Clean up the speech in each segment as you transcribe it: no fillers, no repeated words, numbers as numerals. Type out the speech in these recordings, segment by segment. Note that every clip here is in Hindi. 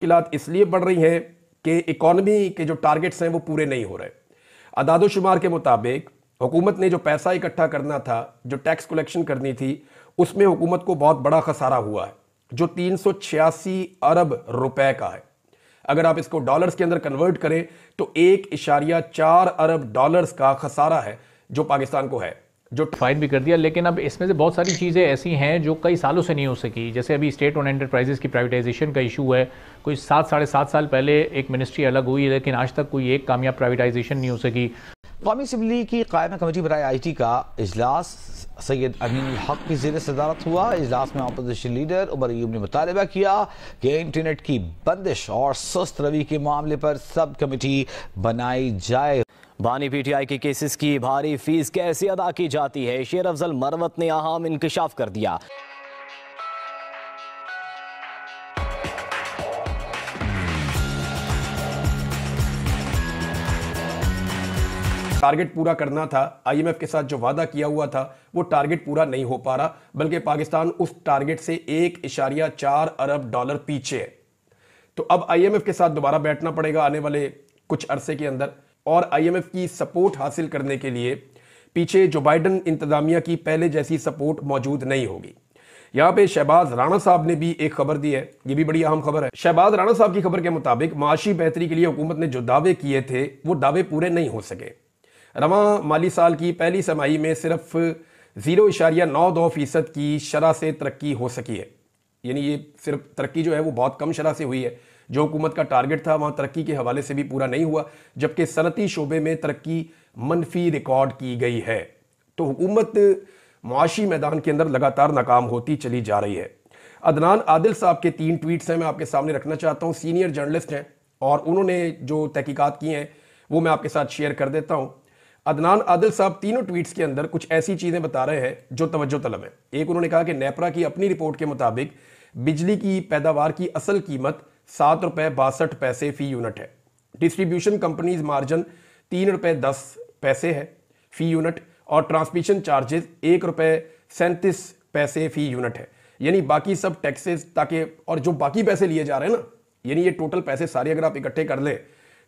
मुश्किलात इसलिए बढ़ रही हैं कि इकॉनमी के जो टारगेट्स हैं वो पूरे नहीं हो रहे। अदादोशुमार के मुताबिक हुकूमत ने जो पैसा इकट्ठा करना था, जो टैक्स कलेक्शन करनी थी, उसमें हुकूमत को बहुत बड़ा खसारा हुआ है, जो 386 अरब रुपए का है। अगर आप इसको डॉलर्स के अंदर कन्वर्ट करें तो 1.4 अरब डॉलर्स का खसारा है जो पाकिस्तान को है, जो फाइट भी कर दिया। लेकिन अब इसमें से बहुत सारी चीज़ें ऐसी हैं जो कई सालों से नहीं हो सकी। जैसे अभी स्टेट ओन एंटरप्राइजेस की प्राइवेटाइजेशन का इशू है। कोई 7-7.5 साल पहले एक मिनिस्ट्री अलग हुई, लेकिन आज तक कोई एक कामयाब प्राइवेटाइजेशन नहीं हो सकी। कौमी असम्बली की कायम कमेटी बराए IT का इजलास सैयद अमीन हक की ज़ेर सदारत हुआ। इजलास में अपोजिशन लीडर उमर अयूब ने मुतालबा किया कि इंटरनेट की बंदिश और सुस्त रवि के मामले पर सब कमेटी बनाई जाए। बानी PTI के केसेस की भारी फीस कैसे अदा की जाती है, शेर अफजल मरवत ने अहम इंकशाफ कर दिया। टारगेट पूरा करना था, IMF के साथ जो वादा किया हुआ था वो टारगेट पूरा नहीं हो पा रहा, बल्कि पाकिस्तान उस टारगेट से 1.4 अरब डॉलर पीछे है। तो अब IMF के साथ दोबारा बैठना पड़ेगा आने वाले कुछ अरसे के अंदर, और IMF की सपोर्ट हासिल करने के लिए पीछे जो बाइडन इंतजामिया की पहले जैसी सपोर्ट मौजूद नहीं होगी। यहाँ पे शहबाज राणा साहब ने भी एक खबर दी है, ये भी बड़ी अहम खबर है। शहबाज राणा साहब की खबर के मुताबिक माशी बेहतरी के लिए हुकूमत ने जो दावे किए थे वो दावे पूरे नहीं हो सके। रवां माली साल की पहली छमाही में सिर्फ 0.92% की शरह से तरक्की हो सकी है, यानी ये सिर्फ तरक्की जो है वो बहुत कम शरह से हुई है। जो हुकूमत का टारगेट था वहाँ तरक्की के हवाले से भी पूरा नहीं हुआ, जबकि सनती शोबे में तरक्की मनफी रिकॉर्ड की गई है। तो हुकूमत मुआशी मैदान के अंदर लगातार नाकाम होती चली जा रही है। अदनान आदिल साहब के 3 ट्वीट्स हैं, मैं आपके सामने रखना चाहता हूँ। सीनियर जर्नलिस्ट हैं और उन्होंने जो तहकीकात की हैं वो मैं आपके साथ शेयर कर देता हूँ। अदनान आदिल साहब तीनों ट्वीट्स के अंदर कुछ ऐसी चीज़ें बता रहे हैं जो तवज्जो तलब है। एक, उन्होंने कहा कि नेपरा की अपनी रिपोर्ट के मुताबिक बिजली की पैदावार की असल कीमत 7 रुपये 62 पैसे फी यूनिट है। डिस्ट्रीब्यूशन कंपनीज मार्जिन 3 रुपये 10 पैसे है फी यूनिट, और ट्रांसमिशन चार्जेस 1 रुपये 37 पैसे फी यूनिट है। यानी बाकी सब टैक्सेस ताकि, और जो बाकी पैसे लिए जा रहे हैं ना, यानी ये टोटल पैसे सारे अगर आप इकट्ठे कर लें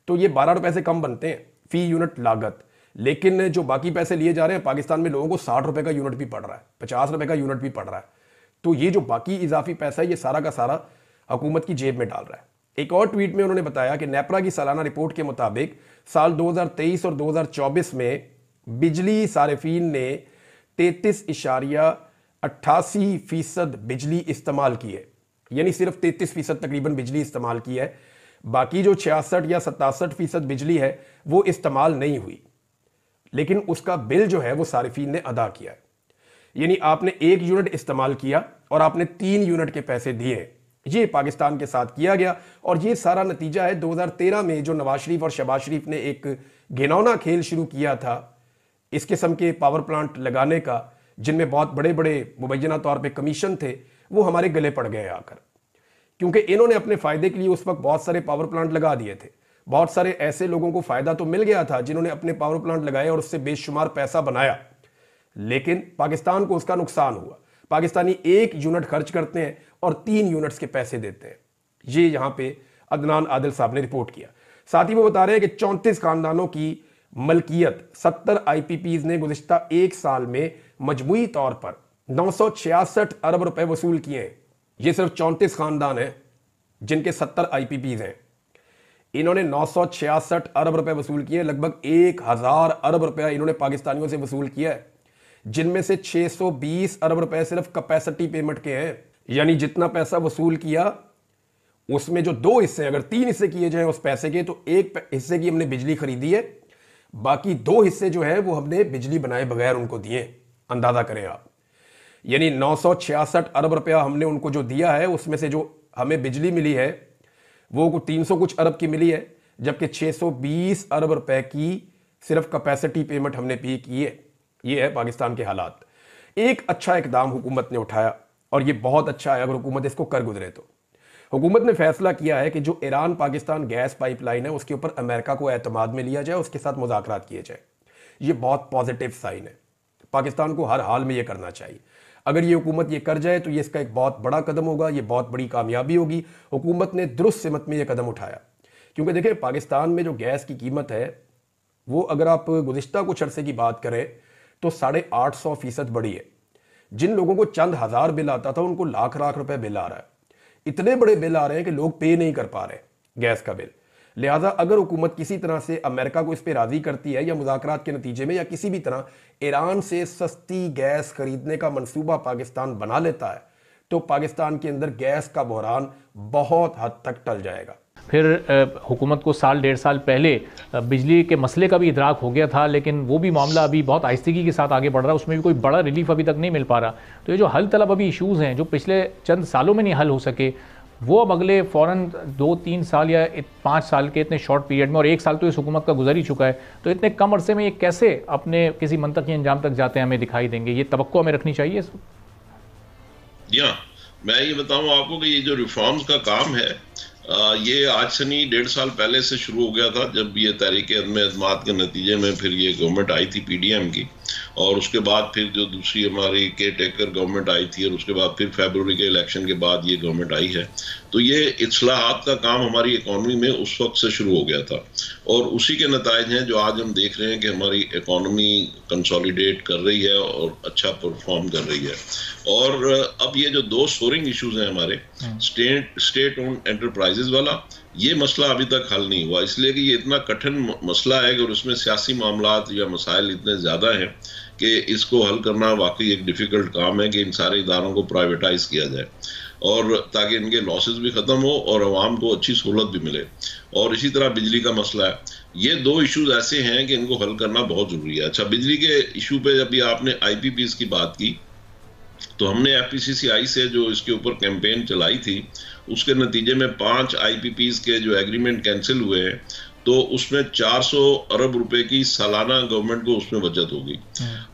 तो ये 12 रुपये से कम बनते हैं फी यूनिट लागत। लेकिन जो बाकी पैसे लिए जा रहे हैं, पाकिस्तान में लोगों को 60 रुपये का यूनिट भी पड़ रहा है, 50 रुपये का यूनिट भी पड़ रहा है। तो ये जो बाकी इजाफी पैसा है ये सारा का सारा हुकूमत की जेब में डाल रहा है। एक और ट्वीट में उन्होंने बताया कि नेपरा की सालाना रिपोर्ट के मुताबिक साल 2023 और 2024 में बिजली सारिफीन ने 33.88% बिजली इस्तेमाल की है, यानी सिर्फ 33% तकरीबन बिजली इस्तेमाल की है। बाकी जो 66 या 67% बिजली है वो इस्तेमाल नहीं हुई, लेकिन उसका बिल जो है वो सारिफीन ने अदा किया है। यानी आपने 1 यूनिट इस्तेमाल किया और आपने 3 यूनिट के पैसे दिए। ये पाकिस्तान के साथ किया गया, और ये सारा नतीजा है 2013 में जो नवाज शरीफ और शहबाज शरीफ ने एक घिनौना खेल शुरू किया था इस किस्म के पावर प्लांट लगाने का, जिनमें बहुत बड़े बड़े मुबैना तौर पे कमीशन थे, वो हमारे गले पड़ गए आकर, क्योंकि इन्होंने अपने फायदे के लिए उस वक्त बहुत सारे पावर प्लांट लगा दिए थे। बहुत सारे ऐसे लोगों को फायदा तो मिल गया था जिन्होंने अपने पावर प्लांट लगाए और उससे बेशुमार पैसा बनाया, लेकिन पाकिस्तान को उसका नुकसान हुआ। पाकिस्तानी 1 यूनिट खर्च करते हैं और 3 यूनिट्स के पैसे देते हैं। ये यहां पे अदनान आदिल साहब ने रिपोर्ट किया। साथ ही वो बता रहे हैं कि 34 खानदानों की मलकियत 70 IPPs ने गुज़िश्ता 1 साल में मजमूई तौर पर 966 अरब रुपए वसूल किए हैं। ये सिर्फ 34 खानदान हैं जिनके 70 IPPs हैं। इन्होंने 966 अरब रुपए वसूल किए, लगभग 1000 अरब रुपया इन्होंने पाकिस्तानियों से वसूल किया है, जिनमें से 620 अरब रुपए सिर्फ कैपेसिटी पेमेंट के हैं। यानी जितना पैसा वसूल किया उसमें जो 2 हिस्से, अगर 3 हिस्से किए जाएं उस पैसे के, तो 1 हिस्से की हमने बिजली खरीदी है, बाकी 2 हिस्से जो है वो हमने बिजली बनाए बगैर उनको दिए। अंदाजा करें आप, यानी 966 अरब रुपया हमने उनको जो दिया है, उसमें से जो हमें बिजली मिली है वो 300 कुछ अरब की मिली है, जबकि 620 अरब रुपए की सिर्फ कैपेसिटी पेमेंट हमने पे की है। ये है पाकिस्तान के हालात। एक अच्छा इकदाम हुकूमत ने उठाया, और ये बहुत अच्छा है अगर हुकूमत इसको कर गुजरे तो। हुकूमत ने फैसला किया है कि जो ईरान पाकिस्तान गैस पाइपलाइन है उसके ऊपर अमेरिका को एतमाद में लिया जाए, उसके साथ मुज़ाकरात किए जाए। ये बहुत पॉजिटिव साइन है, पाकिस्तान को हर हाल में ये करना चाहिए। अगर ये हुकूमत ये कर जाए तो ये इसका एक बहुत बड़ा कदम होगा, ये बहुत बड़ी कामयाबी होगी। हुकूमत ने दुरुस्त सिमत में ये कदम उठाया, क्योंकि देखें पाकिस्तान में जो गैस की कीमत है वो अगर आप गुज़िश्ता कुछ अरसे की बात करें तो 850% बढ़ी है। जिन लोगों को चंद हज़ार बिल आता था उनको लाख लाख रुपए बिल आ रहा है। इतने बड़े बिल आ रहे हैं कि लोग पे नहीं कर पा रहे गैस का बिल। लिहाजा अगर हुकूमत किसी तरह से अमेरिका को इस पर राज़ी करती है या मुज़ाकरात के नतीजे में या किसी भी तरह ईरान से सस्ती गैस खरीदने का मंसूबा पाकिस्तान बना लेता है तो पाकिस्तान के अंदर गैस का बहरान बहुत हद तक टल जाएगा। फिर हुकूमत को साल डेढ़ साल पहले बिजली के मसले का भी इदराक हो गया था, लेकिन वो भी मामला अभी बहुत आहिस्तगी के साथ आगे बढ़ रहा है, उसमें भी कोई बड़ा रिलीफ अभी तक नहीं मिल पा रहा। तो ये जो हल तलब अभी इश्यूज़ हैं जो पिछले चंद सालों में नहीं हल हो सके, वो अब अगले फ़ौरन 2-3 साल या 5 साल के इतने शॉर्ट पीरियड में, और 1 साल तो इस हुकूमत का गुजर ही चुका है, तो इतने कम अरसे में ये कैसे अपने किसी मंतकी अंजाम तक जाते हैं हमें दिखाई देंगे? ये तवक्को हमें रखनी चाहिए। मैं ये बताऊं आपको कि ये जो रिफॉर्म्स का काम है ये आज से नहीं 1.5 साल पहले से शुरू हो गया था, जब ये तहरीक अदम एतमाद के नतीजे में फिर ये गवर्नमेंट आई थी PDM की, और उसके बाद फिर जो दूसरी हमारी केयर टेकर गवर्नमेंट आई थी, और उसके बाद फिर फरवरी के इलेक्शन के बाद ये गवर्नमेंट आई है। तो ये इस्लाहात का काम हमारी इकॉनमी में उस वक्त से शुरू हो गया था, और उसी के नताइज हैं जो आज हम देख रहे हैं कि हमारी इकॉनमी कंसोलिडेट कर रही है और अच्छा परफॉर्म कर रही है। और अब ये जो 2 सोरिंग इश्यूज हैं हमारे स्टेट ओन एंटरप्राइजेज वाला, ये मसला अभी तक हल नहीं हुआ, इसलिए कि ये इतना कठिन मसला है और उसमें सियासी मामलात या मसाइल इतने ज़्यादा हैं कि इसको हल करना वाकई एक डिफ़िकल्ट काम है कि इन सारे इदारों को प्राइवेटाइज किया जाए, और ताकि इनके लॉसेस भी ख़त्म हो और आवाम को अच्छी सहूलत भी मिले। और इसी तरह बिजली का मसला है, ये 2 इश्यूज ऐसे हैं कि इनको हल करना बहुत ज़रूरी है। अच्छा, बिजली के इशू पे अभी आपने IPPs की बात की, तो हमने FPCCI से जो इसके ऊपर कैंपेन चलाई थी, उसके नतीजे में 5 IPPs के जो एग्रीमेंट कैंसिल हुए हैं, तो उसमें 400 अरब रुपए की सालाना गवर्नमेंट को उसमें बचत होगी,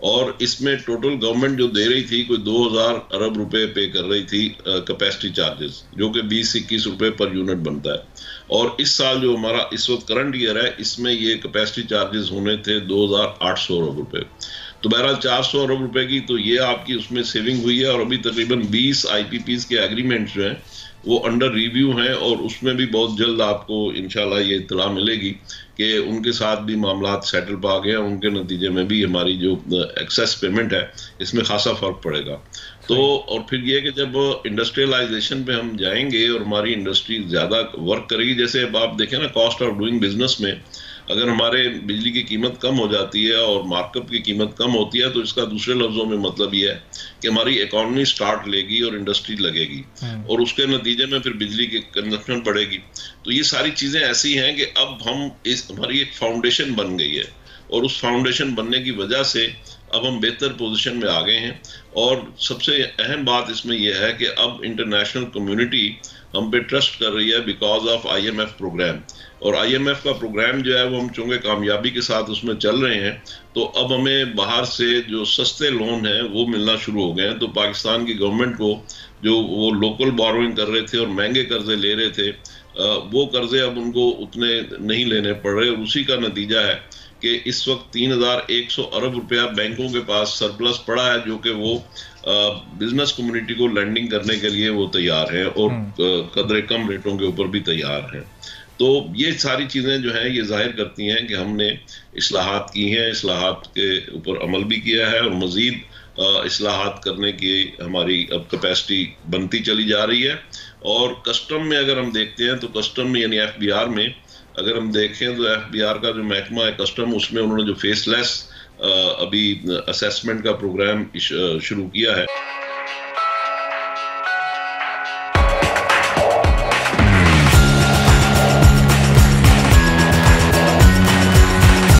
और इसमें टोटल गवर्नमेंट जो दे रही थी कोई 2000 अरब रुपए पे कर रही थी कैपेसिटी चार्जेस, जो कि 20-21 रुपए पर यूनिट बनता है। और इस साल जो हमारा इस वक्त करंट ईयर है, इसमें ये कैपेसिटी चार्जेस होने थे 2800 अरब रुपए। तो बहरहाल 400 अरब रुपए की तो ये आपकी उसमें सेविंग हुई है, और अभी तकरीबन 20 IPPs के एग्रीमेंट्स जो हैं वो अंडर रिव्यू हैं, और उसमें भी बहुत जल्द आपको इंशाल्लाह ये इत्तला मिलेगी कि उनके साथ भी मामलात सेटल पा गए हैं, उनके नतीजे में भी हमारी जो एक्सेस पेमेंट है इसमें खासा फ़र्क पड़ेगा। तो और फिर ये कि जब इंडस्ट्रियलाइजेशन पे हम जाएंगे और हमारी इंडस्ट्री ज़्यादा वर्क करेगी, जैसे अब आप देखें ना कॉस्ट ऑफ डूइंग बिजनेस में अगर हमारे बिजली की कीमत कम हो जाती है और मार्कअप की कीमत कम होती है, तो इसका दूसरे लफ्जों में मतलब ये है कि हमारी इकॉनमी स्टार्ट लेगी और इंडस्ट्री लगेगी, और उसके नतीजे में फिर बिजली की कंजप्शन बढ़ेगी। तो ये सारी चीज़ें ऐसी हैं कि अब हम हमारी एक फाउंडेशन बन गई है, और उस फाउंडेशन बनने की वजह से अब हम बेहतर पोजीशन में आ गए हैं। और सबसे अहम बात इसमें यह है कि अब इंटरनेशनल कम्युनिटी हम पे ट्रस्ट कर रही है बिकॉज ऑफ IMF प्रोग्राम, और IMF का प्रोग्राम जो है वो हम चूँकि कामयाबी के साथ उसमें चल रहे हैं, तो अब हमें बाहर से जो सस्ते लोन हैं वो मिलना शुरू हो गए हैं। तो पाकिस्तान की गवर्नमेंट को जो वो लोकल बोरोइंग कर रहे थे और महंगे कर्जे ले रहे थे, वो कर्जे अब उनको उतने नहीं लेने पड़ रहे, और उसी का नतीजा है कि इस वक्त 3100 अरब रुपया बैंकों के पास सरप्लस पड़ा है, जो कि वो बिजनेस कम्युनिटी को लैंडिंग करने के लिए वो तैयार हैं, और कदरे कम रेटों के ऊपर भी तैयार हैं। तो ये सारी चीज़ें जो हैं ये जाहिर करती हैं कि हमने इस्लाहात की हैं, इस्लाहात के ऊपर अमल भी किया है, और मज़ीद इस्लाहात करने की हमारी अब कैपेसिटी बनती चली जा रही है। और कस्टम में अगर हम देखते हैं तो कस्टम में यानी FBR में अगर हम देखें तो FBR का जो महकमा है कस्टम, उसमें उन्होंने जो फेसलेस अभी असेसमेंट का प्रोग्राम शुरू किया है।